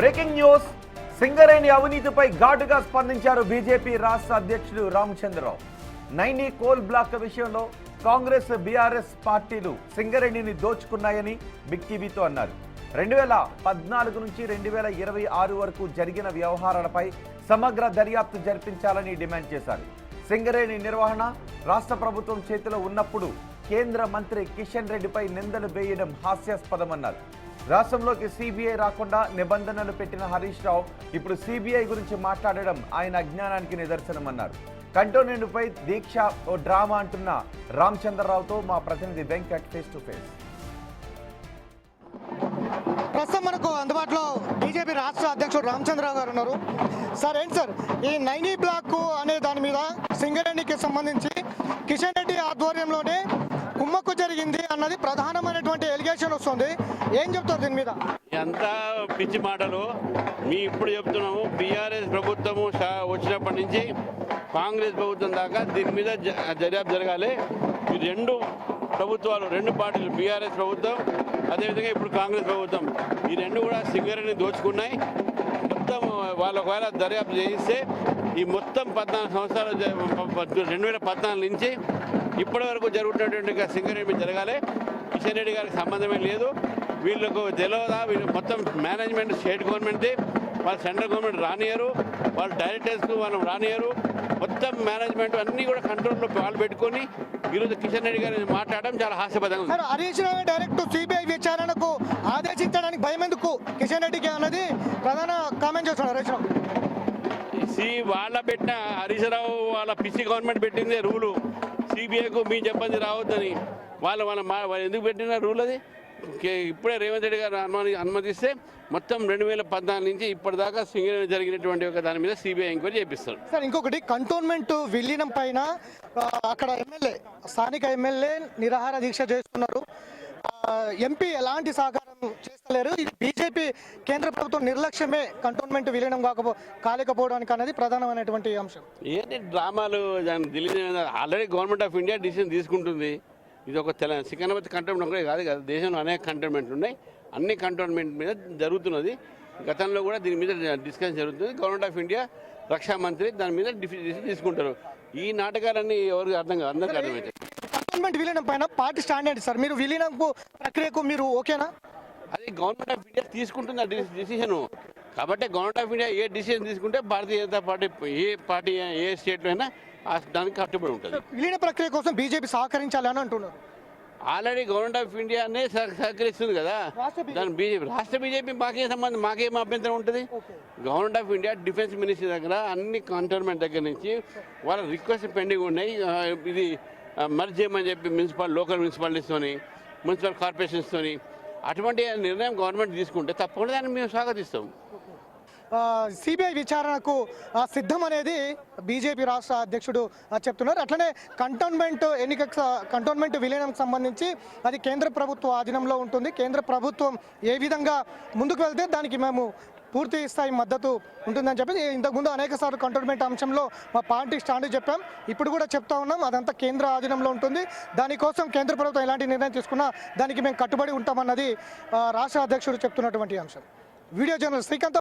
Breaking news. Singareni అవినీతిపై ఘాటుగా స్పందించారు బీజేపీ రాష్ట్ర అధ్యక్షుడు రామచంద్రరావు. నైని కోల్ బ్లాక్ విషయంలో కాంగ్రెస్ బీఆర్ఎస్ పార్టీలు సింగరేణిని దోచుకున్నాయని బిగ్ టీవీతో అన్నారు. 2014 నుంచి 2026 వరకు జరిగిన వ్యవహారాలపై సమగ్ర దర్యాప్తు జరిపించాలని డిమాండ్ చేశారు. సింగరేణి నిర్వహణ రాష్ట్ర ప్రభుత్వం చేతిలో ఉన్నప్పుడు కేంద్ర మంత్రి కిషన్ రెడ్డిపై నిందలు వేయడం హాస్యాస్పదమన్నారు. రాష్ట్రంలోకి సిబిఐ రాకుండా నిబంధనలు పెట్టిన హరీష్ రావు ఇప్పుడు సిబిఐ గురించి మాట్లాడడం ఆయన అజ్ఞానానికి నిదర్శనమన్నారు. కంటోన్మెంట్పై దీక్ష ఓ డ్రామా అంటున్న రామచంద్రరావుతో మా ప్రతినిధి వెంకట్ ఫేస్ టు ఫేస్. ప్రస్తుతం మనకు అందుబాటులో బీజేపీ రాష్ట్ర అధ్యక్షుడు రామచంద్రరావు గారు ఉన్నారు. సార్ ఏంటి సార్, ఈ నైని బ్లాక్ అనే దాని మీద సింగరేణికి సంబంధించి కిషన్ రెడ్డి ఆధ్వర్యంలోనే కుమ్మక్కు జరిగింది అన్నది ప్రధానమైనటువంటి ఎలిగేషన్ వస్తుంది. ఏం చెప్తారు దీని మీద? అంతా పిచ్చి మాటలు. ఇప్పుడు చెప్తున్నాము, బీఆర్ఎస్ ప్రభుత్వము వచ్చినప్పటి నుంచి కాంగ్రెస్ ప్రభుత్వం దాకా దీని మీద దర్యాప్తు జరగాలి. ఈ రెండు ప్రభుత్వాలు, రెండు పార్టీలు, బీఆర్ఎస్ ప్రభుత్వం అదేవిధంగా ఇప్పుడు కాంగ్రెస్ ప్రభుత్వం, ఈ రెండు కూడా సింగరేణిని దోచుకున్నాయి. మొత్తం వాళ్ళ ఒకవేళ దర్యాప్తు చేయిస్తే ఈ మొత్తం 14 సంవత్సరాలు 2014 నుంచి ఇప్పటి వరకు జరుగుతున్నటువంటి సింగరేణి జరగాలి. కిషన్ రెడ్డి గారికి సంబంధమే లేదు. వీళ్ళకు తెలియదా? వీళ్ళు మొత్తం మేనేజ్మెంట్ స్టేట్ గవర్నమెంట్ది, వాళ్ళు సెంట్రల్ గవర్నమెంట్ రానియరు, వాళ్ళు డైరెక్టర్స్కు వాళ్ళు రానియరు. మొత్తం మేనేజ్మెంట్ అన్నీ కూడా కంట్రోల్లో వాళ్ళు పెట్టుకొని ఈరోజు కిషన్ రెడ్డి గారిని మాట్లాడడం చాలా హాస్యపదంగా ఉంది. హరీష్ రావు డైరెక్ట్ సిబిఐ విచారణకు ఆదేశించడానికి భయం ఎందుకు కిషన్ రెడ్డికి అన్నది ప్రధాన కామెంట్ చేస్తున్నారు హరీష్ రావు. వాళ్ళ పెట్టిన హరీష్ రావు వాళ్ళ పిసి గవర్నమెంట్ పెట్టిందే రూలు, సిబిఐకు మీ చెప్పండి రావద్దని. వాళ్ళు ఎందుకు పెట్టిన రూల్ అది? ఇప్పుడే రేవంత్ రెడ్డి గారు అనుమతిస్తే మొత్తం 2014 నుంచి ఇప్పటిదాకా సింగరేణి జరిగినటువంటి ఒక దాని మీద సిబిఐ ఎంక్వైరీ చేపిస్తారు. సార్ ఇంకొకటి, కంటోన్మెంట్ విలీనం పైన అక్కడ ఎమ్మెల్యే, స్థానిక ఎమ్మెల్యే నిరాహార దీక్ష చేస్తున్నారు. ఎంపీ ఎలాంటి సహకారం చేస్తలేరు. ఇది బీజేపీ కేంద్ర ప్రభుత్వం నిర్లక్ష్యమే కంటోన్మెంట్ విలీనం కాలేకపోవడానికి అనేది ప్రధానమైనటువంటి అంశం. ఏంటి డ్రామాలు? దాన్ని తెలియదు. Already government of India decision తీసుకుంటుంది. ఇది ఒక సికింద్రాబాద్ కంటోన్మెంట్ ఒకటే కాదు కదా, దేశంలో అనేక కంటోన్మెంట్లు ఉన్నాయి. అన్ని కంటోన్మెంట్ మీద జరుగుతున్నది. గతంలో కూడా దీని మీద డిస్కషన్ జరుగుతుంది. గవర్నమెంట్ ఆఫ్ ఇండియా, రక్షా మంత్రి దాని మీద డిసిషన్ తీసుకుంటారు. ఈ నాటకాలన్నీ ఎవరికి అర్థం కాదు, అందరికీ అర్థమవుతాయి. కంటోన్మెంట్ విలీనం పైన పార్టీ స్టాండ్ ఏంటి సార్? మీరు విలీనం ప్రక్రియకు మీరు ఓకేనా? అది గవర్నమెంట్ ఆఫ్ ఇండియా తీసుకుంటుంది ఆ డిసిషన్. కాబట్టి government of India A decision తీసుకుంటే భారతీయ జనతా పార్టీ ఏ స్టేట్లో అయినా దానికి కట్టుబడి ఉంటుంది. విలీన ప్రక్రియ కోసం బీజేపీ సహకరించాలి అని అంటున్నారు. ఆల్రెడీ గవర్నమెంట్ ఆఫ్ ఇండియానే సహకరిస్తుంది కదా. దాని రాష్ట్ర బీజేపీ మాకేం సంబంధం, మాకేం అభ్యంతరం ఉంటుంది? Government of India defence ministry దగ్గర అన్ని కంటోన్మెంట్ దగ్గర నుంచి వాళ్ళ రిక్వెస్ట్ పెండింగ్ ఉన్నాయి. ఇది మర్జ్ చేయమని చెప్పి లోకల్ మున్సిపాలిటీస్తోని, మున్సిపల్ కార్పొరేషన్స్తోని అటువంటి నిర్ణయం గవర్నమెంట్ తీసుకుంటే తప్పకుండా దాన్ని మేము స్వాగతిస్తాం. సిబిఐ విచారణకు సిద్ధం అనేది బీజేపీ రాష్ట్ర అధ్యక్షుడు చెప్తున్నారు. అట్లనే కంటోన్మెంట్ విలీనంకి సంబంధించి అది కేంద్ర ప్రభుత్వ ఆధీనంలో ఉంటుంది. కేంద్ర ప్రభుత్వం ఏ విధంగా ముందుకు వెళ్తే దానికి మేము పూర్తి స్థాయి మద్దతు ఉంటుందని చెప్పి ఇంతకుముందు అనేక సార్లు కంటోన్మెంట్ అంశంలో మా పార్టీ స్టాండ్ చెప్పాం. ఇప్పుడు కూడా చెప్తా ఉన్నాం, అదంతా కేంద్ర ఆధీనంలో ఉంటుంది. దానికోసం కేంద్ర ప్రభుత్వం ఎలాంటి నిర్ణయం తీసుకున్నా దానికి మేము కట్టుబడి ఉంటామన్నది రాష్ట్ర అధ్యక్షుడు చెప్తున్నటువంటి అంశం. Video journalist Srikanth.